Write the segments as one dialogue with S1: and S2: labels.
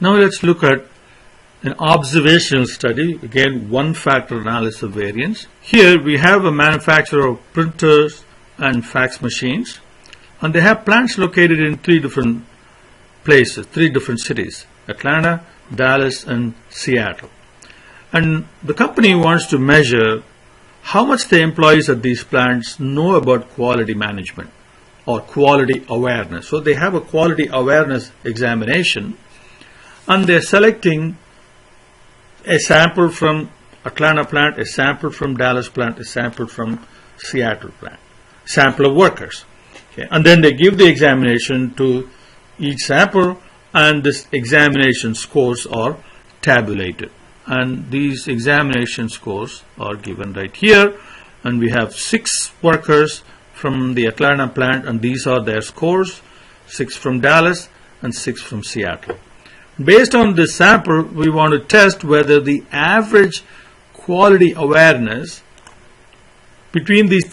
S1: Now let's look at an observational study, again one-factor analysis of variance. Here we have a manufacturer of printers and fax machines, and they have plants located in three different places, three different cities: Atlanta, Dallas, and Seattle. And the company wants to measure how much the employees at these plants know about quality management or quality awareness. So they have a quality awareness examination, and they're selecting a sample from Atlanta plant, a sample from Dallas plant, a sample from Seattle plant, sample of workers. Okay. And then they give the examination to each sample, and this examination scores are tabulated. And these examination scores are given right here. And we have 6 workers from the Atlanta plant, and these are their scores, 6 from Dallas and 6 from Seattle. Based on this sample, we want to test whether the average quality awareness between these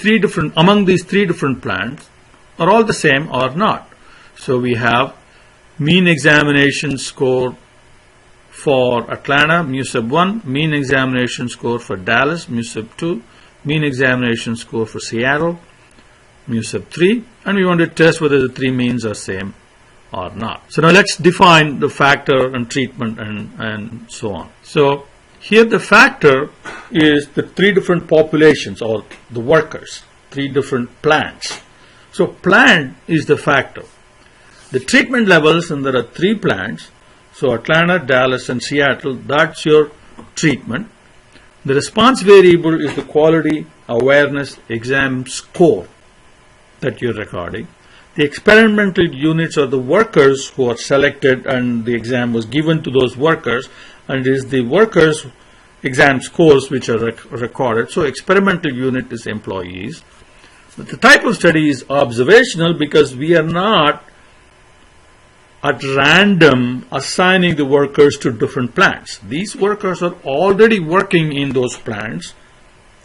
S1: among these three different plants are all the same or not. So we have mean examination score for Atlanta, mu sub 1, mean examination score for Dallas, mu sub 2, mean examination score for Seattle, mu sub 3, and we want to test whether the three means are same or not. So now let's define the factor and treatment and so on. So here the factor is the three different populations or the workers, three different plants. So plant is the factor. The treatment levels, and there are 3 plants, so Atlanta, Dallas, and Seattle, that's your treatment. The response variable is the quality awareness exam score that you're recording. The experimental units are the workers who are selected, and the exam was given to those workers, and it is the workers' exam scores which are recorded. So experimental unit is employees. But the type of study is observational because we are not at random assigning the workers to different plants. These workers are already working in those plants,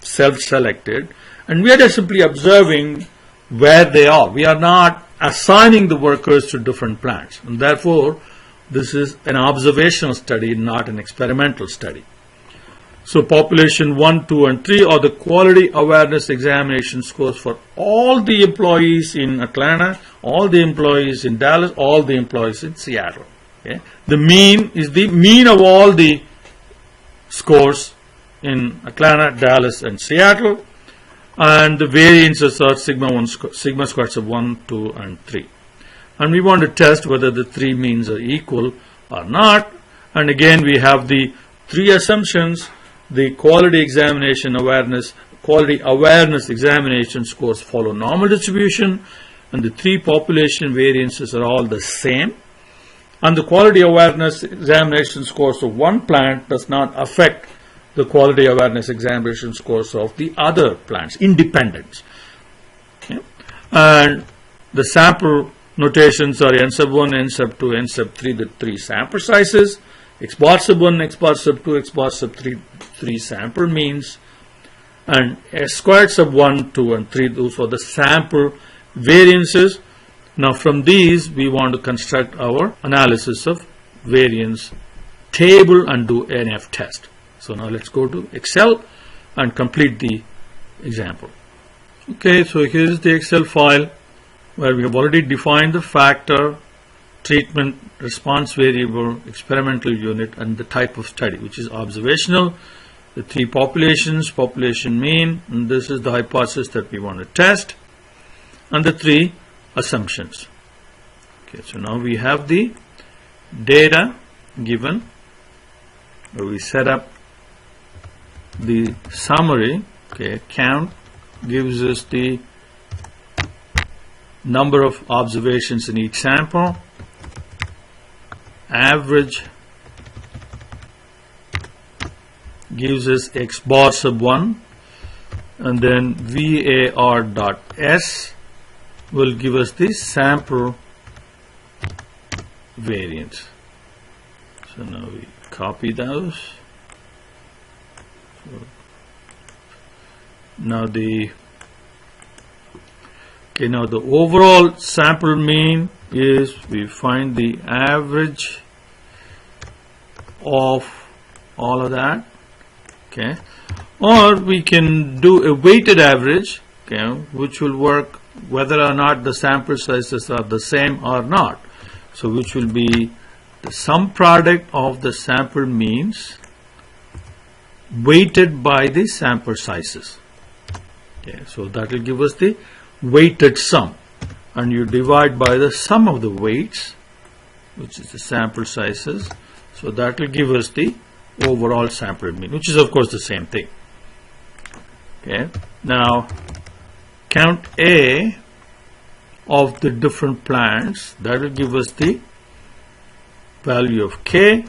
S1: self-selected, and we are just simply observing where they are. We are not assigning the workers to different plants, and therefore this is an observational study, not an experimental study. So population 1, 2, and 3 are the quality awareness examination scores for all the employees in Atlanta, all the employees in Dallas, all the employees in Seattle. Okay. The mean is the mean of all the scores in Atlanta, Dallas, and Seattle, and the variances are sigma squares of 1, 2, and 3. And we want to test whether the 3 means are equal or not. And again, we have the 3 assumptions. The quality awareness examination scores follow normal distribution, and the 3 population variances are all the same. And the quality awareness examination scores of one plant does not affect the quality awareness examination scores of the other plants, independent. Okay. And the sample notations are n sub 1, n sub 2, n sub 3, the 3 sample sizes, x bar sub 1, x bar sub 2, x bar sub 3 sample means, and s squared sub 1, 2, and 3, those are the sample variances. Now from these we want to construct our analysis of variance table and do an F test. So now let's go to Excel and complete the example. Okay, so here is the Excel file where we have already defined the factor, treatment, response variable, experimental unit, and the type of study, which is observational, the 3 populations, population mean, and this is the hypothesis that we want to test, and the 3 assumptions. Okay, so now we have the data given, where we set up the summary. Okay, count gives us the number of observations in each sample, average gives us x bar sub 1, and then var dot s will give us the sample variance. So now we copy those. So now the overall sample mean is we find the average of all of that, okay, or we can do a weighted average, okay, which will work whether or not the sample sizes are the same or not. So which will be the sum product of the sample means weighted by the sample sizes. Okay, so that will give us the weighted sum, and you divide by the sum of the weights, which is the sample sizes. So that will give us the overall sample mean, which is of course the same thing. Okay, now count A of the different plants, that will give us the value of K,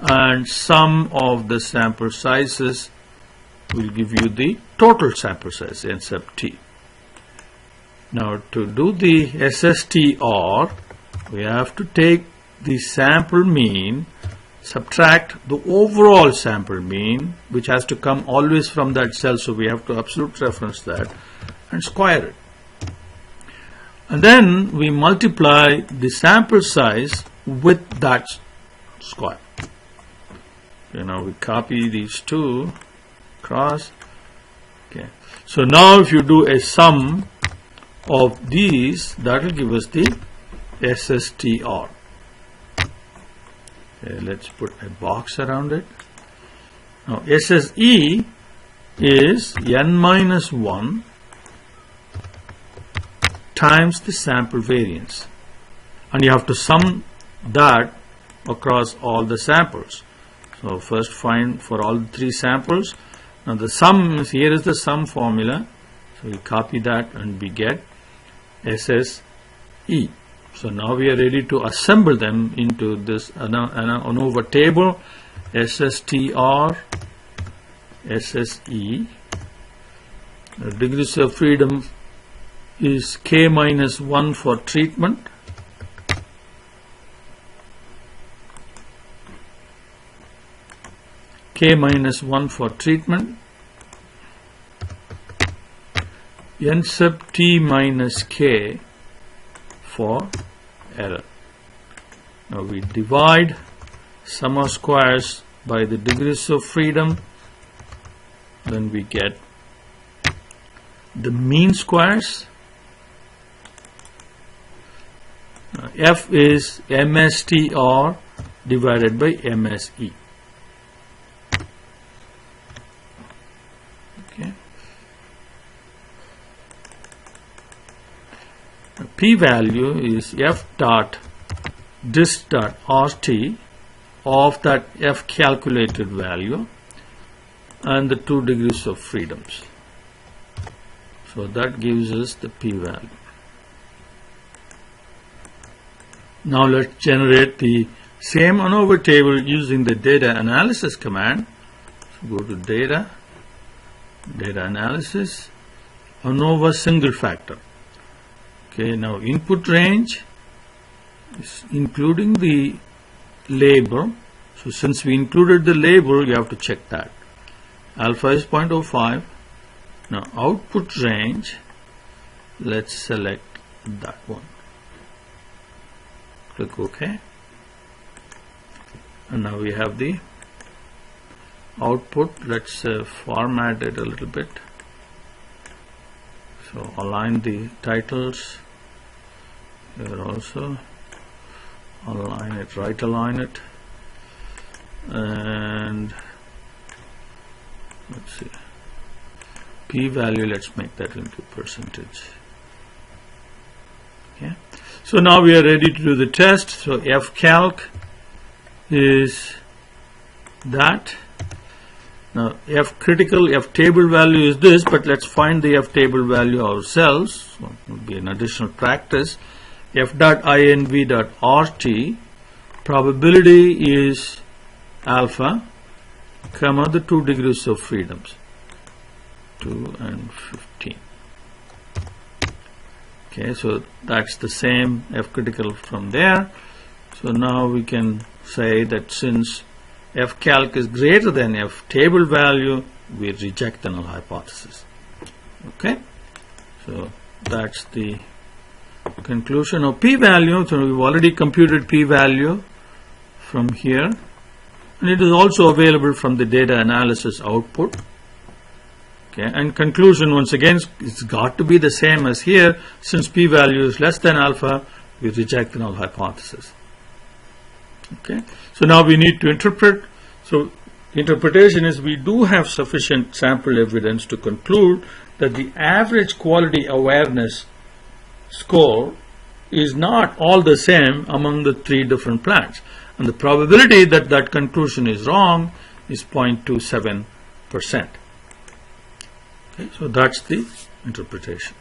S1: and sum of the sample sizes will give you the total sample size, SFT. Now to do the SSTR, we have to take the sample mean, subtract the overall sample mean, which has to come always from that cell, so we have to absolute reference that, and square it. And then we multiply the sample size with that square. Okay, now we copy these two across. Okay, so now if you do a sum of these, that will give us the SSTR. Okay, let's put a box around it. Now SSE is n minus 1 times the sample variance, and you have to sum that across all the samples. So first find for all three samples. Now the sum is, here is the sum formula, so we copy that and we get SSE. So now we are ready to assemble them into this ANOVA table. SSTR, SSE. The degrees of freedom is K minus 1 for treatment, K minus 1 for treatment, N sub T minus K for error. Now we divide sum of squares by the degrees of freedom, then we get the mean squares. F is MSTR divided by MSE. Okay. P-value is F dot dis dot RT of that F calculated value and the 2 degrees of freedoms. So that gives us the P-value. Now let's generate the same ANOVA table using the data analysis command. So go to data, data analysis, ANOVA single factor. Okay, now input range is including the label. So since we included the label, you have to check that. Alpha is 0.05. Now output range, let's select that one. Click OK. And now we have the output. Let's format it a little bit. So align the titles here also. Align it, right align it. And let's see. P-value, let's make that into percentage. Okay. So now we are ready to do the test. So F-calc is that. Now F-critical, F-table value is this, but let's find the F-table value ourselves. So it will be an additional practice. F.inv.rt, probability is alpha, comma the 2 degrees of freedoms, 2 and 15. Okay, so that's the same F-critical from there. So now we can say that since F-calc is greater than F-table value, we reject the null hypothesis. Okay, so that's the conclusion of P-value. So we've already computed P-value from here. and it is also available from the data analysis output. Okay, and conclusion, once again, it's got to be the same as here. Since p-value is less than alpha, we reject the null hypothesis. Okay, so now we need to interpret. So the interpretation is we do have sufficient sample evidence to conclude that the average quality awareness score is not all the same among the 3 different plants, and the probability that that conclusion is wrong is 0.27%. Okay, so that's the interpretation.